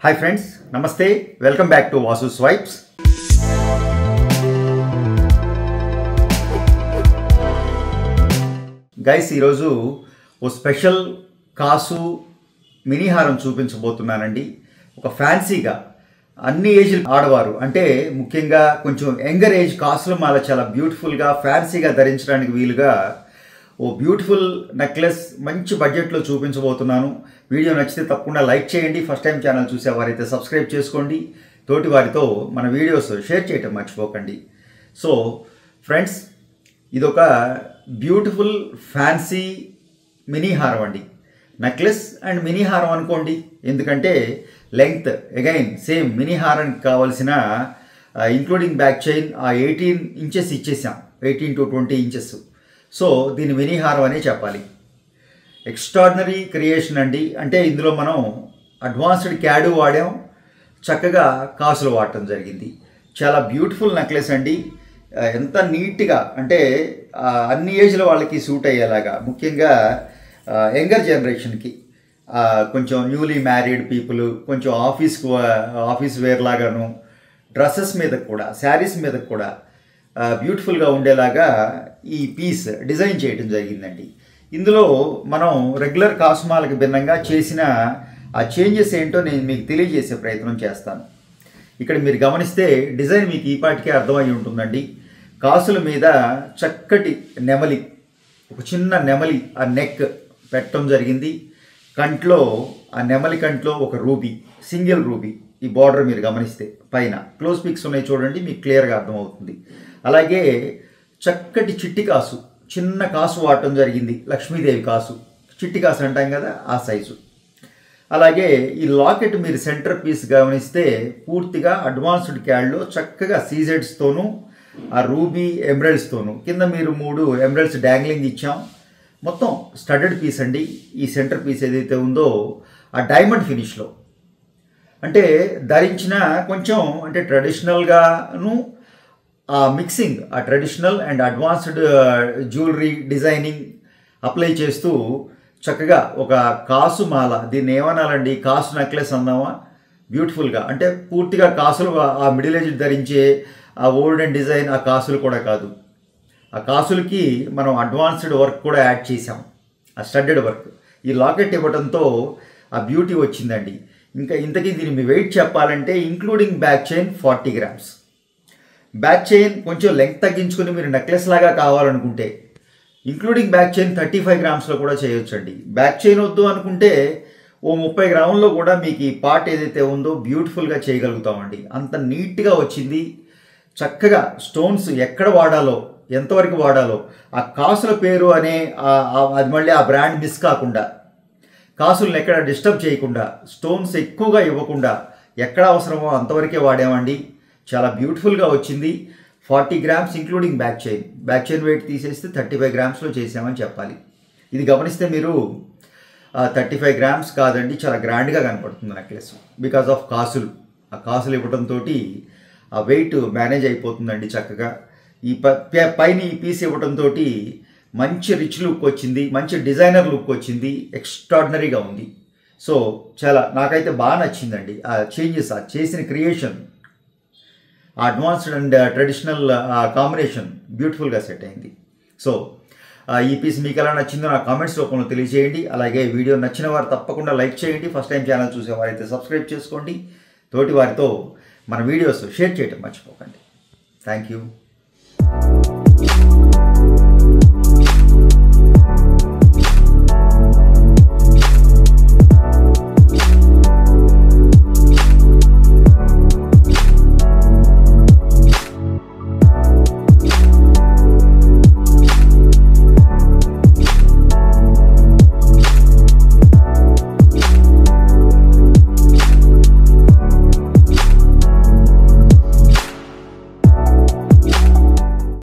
Hi friends, Namaste, welcome back to Vasu Swipes. Guys, ఈరోజు ఓ special కాసు mini హారం చూపించబోతున్నానండి. ఒక ఫ్యాన్సీగా అన్ని ఏజ్ ఆడవారు అంటే ముఖ్యంగా కొంచెం యంగర్ ఏజ్ కాసుల మాల చాలా బ్యూటిఫుల్గా ఫ్యాన్సీగా ధరించడానికి వీలుగా ఓ బ్యూటిఫుల్ నెక్లెస్ మంచి బడ్జెట్లో చూపించబోతున్నాను. వీడియో నచ్చితే తప్పకుండా లైక్ చేయండి. ఫస్ట్ టైం ఛానల్ చూసేవారైతే సబ్స్క్రైబ్ చేసుకోండి. తోటి వారితో మన వీడియోస్ షేర్ చేయటం మర్చిపోకండి. సో ఫ్రెండ్స్, ఇదొక బ్యూటిఫుల్ ఫ్యాన్సీ మినీ హారం అండి. నెక్లెస్ అండ్ మినీ హారం అనుకోండి, ఎందుకంటే లెంగ్త్ అగైన్ సేమ్ మినీ హారానికి కావాల్సిన ఇంక్లూడింగ్ బ్యాక్ చైన్ 18 ఇంచెస్ ఇచ్చేసాం, 18 to 20 ఇంచెస్. సో దీన్ని మినీ హారం అనే చెప్పాలి. ఎక్స్ట్రాడినరీ క్రియేషన్ అండి. అంటే ఇందులో మనం అడ్వాన్స్డ్ క్యాడు వాడాం, చక్కగా కాసులు వాడటం జరిగింది. చాలా బ్యూటిఫుల్ నెక్లెస్ అండి. ఎంత నీట్గా అంటే అన్ని ఏజ్ల వాళ్ళకి సూట్ అయ్యేలాగా, ముఖ్యంగా యంగర్ జనరేషన్కి, కొంచెం న్యూలీ మ్యారీడ్ పీపుల్, కొంచెం ఆఫీస్ వేర్ లాగాను, డ్రెస్సెస్ మీద కూడా శారీస్ మీద కూడా బ్యూటిఫుల్గా ఉండేలాగా ఈ పీస్ డిజైన్ చేయడం జరిగిందండి. ఇందులో మనం రెగ్యులర్ కాసుమాలకి భిన్నంగా చేసిన ఆ చేంజెస్ ఏంటో నేను మీకు తెలియజేసే ప్రయత్నం చేస్తాను. ఇక్కడ మీరు గమనిస్తే డిజైన్ మీకు ఈ పాటికే అర్థమై ఉంటుందండి. కాసుల మీద చక్కటి నెమలి, ఒక చిన్న నెమలి ఆ నెక్ పెట్టడం జరిగింది. కంట్లో ఆ నెమలి కంట్లో ఒక రూబీ, సింగిల్ రూబీ. ఈ బార్డర్ మీరు గమనిస్తే పైన క్లోజ్ పిక్స్ ఉన్నాయి చూడండి, మీకు క్లియర్గా అర్థమవుతుంది. అలాగే చక్కటి చిట్టి కాసు, చిన్న కాసు వాడటం జరిగింది. లక్ష్మీదేవి కాసు, చిట్టి కాసు అంటాం కదా, ఆ సైజు. అలాగే ఈ లాకెట్ మీరు సెంటర్ పీస్ గమనిస్తే పూర్తిగా అడ్వాన్స్డ్ క్యాడ్లో చక్కగా సీజెడ్స్తోనూ ఆ రూబీ ఎమరల్డ్స్తోనూ, కింద మీరు 3 ఎమరల్డ్స్ డాంగ్లింగ్ ఇచ్చాం. మొత్తం స్టడెడ్ పీస్ అండి. ఈ సెంటర్ పీస్ ఏదైతే ఉందో ఆ డైమండ్ ఫినిష్లో, అంటే ధరించిన కొంచెం అంటే ట్రెడిషనల్గాను ఆ మిక్సింగ్, ఆ traditional and advanced jewellery designing apply చేస్తూ చక్కగా ఒక కాసు మాల, దీన్ని ఏమనాలండి, కాసు నెక్లెస్ అందామా, బ్యూటిఫుల్గా. అంటే పూర్తిగా కాసులు ఆ మిడిల్ ఏజ్ ధరించే ఆ ఓల్డెన్ డిజైన్ ఆ కాసులు కూడా కాదు, ఆ కాసులకి మనం అడ్వాన్స్డ్ వర్క్ కూడా యాడ్ చేసాం, ఆ స్టడ్డెడ్ వర్క్. ఈ లాకెట్ ఇవ్వడంతో ఆ బ్యూటీ వచ్చిందండి. ఇంకా ఇంతకీ దీన్ని మీ వెయిట్ చెప్పాలంటే including back chain 40 grams. Back chain కొంచెం లెంగ్త్ తగ్గించుకుని మీరు నెక్లెస్ లాగా కావాలనుకుంటే ఇంక్లూడింగ్ బ్యాక్ చైన్ 35 grams కూడా చేయొచ్చండి. బ్యాక్ చైన్ వద్దు అనుకుంటే ఓ 30 grams కూడా మీకు ఈ పార్ట్ ఏదైతే ఉందో బ్యూటిఫుల్గా చేయగలుగుతామండి. అంత నీట్గా వచ్చింది. చక్కగా స్టోన్స్ ఎక్కడ వాడాలో, ఎంతవరకు వాడాలో, ఆ కాసుల పేరు అనే అది మళ్ళీ ఆ బ్రాండ్ మిస్ కాకుండా, కాసులను ఎక్కడ డిస్టర్బ్ చేయకుండా, స్టోన్స్ ఎక్కువగా ఇవ్వకుండా ఎక్కడ అవసరమో అంతవరకే వాడామండి. చాలా బ్యూటిఫుల్గా వచ్చింది. 40 grams including back chain. Back chain weight తీసేస్తే 35 grams చేసామని చెప్పాలి. ఇది గమనిస్తే మీరు 35 grams కాదండి, చాలా గ్రాండ్గా కనపడుతుంది నెక్లెస్. బికాజ్ ఆఫ్ కాసులు, ఆ కాసులు ఇవ్వడంతో ఆ వెయిట్ మేనేజ్ అయిపోతుందండి చక్కగా. ఈ పైన ఈ పీస్ ఇవ్వడంతో మంచి రిచ్ లుక్ వచ్చింది, మంచి డిజైనర్ లుక్ వచ్చింది, ఎక్స్ట్రాడినరీగా ఉంది. సో చాలా నాకైతే బాగా నచ్చిందండి ఆ చేంజెస్, ఆ చేసిన క్రియేషన్, ఆ అడ్వాన్స్డ్ అండ్ ట్రెడిషనల్ కాంబినేషన్ బ్యూటిఫుల్గా సెట్ అయింది. సో ఈ పీస్ మీకు ఎలా నచ్చిందో నా కామెంట్స్ రూపంలో తెలియజేయండి. అలాగే వీడియో నచ్చిన వారు తప్పకుండా లైక్ చేయండి. ఫస్ట్ టైం ఛానల్ చూసేవారైతే సబ్స్క్రైబ్ చేసుకోండి. తోటి వారితో మన వీడియోస్ షేర్ చేయటం మర్చిపోకండి. Thank you.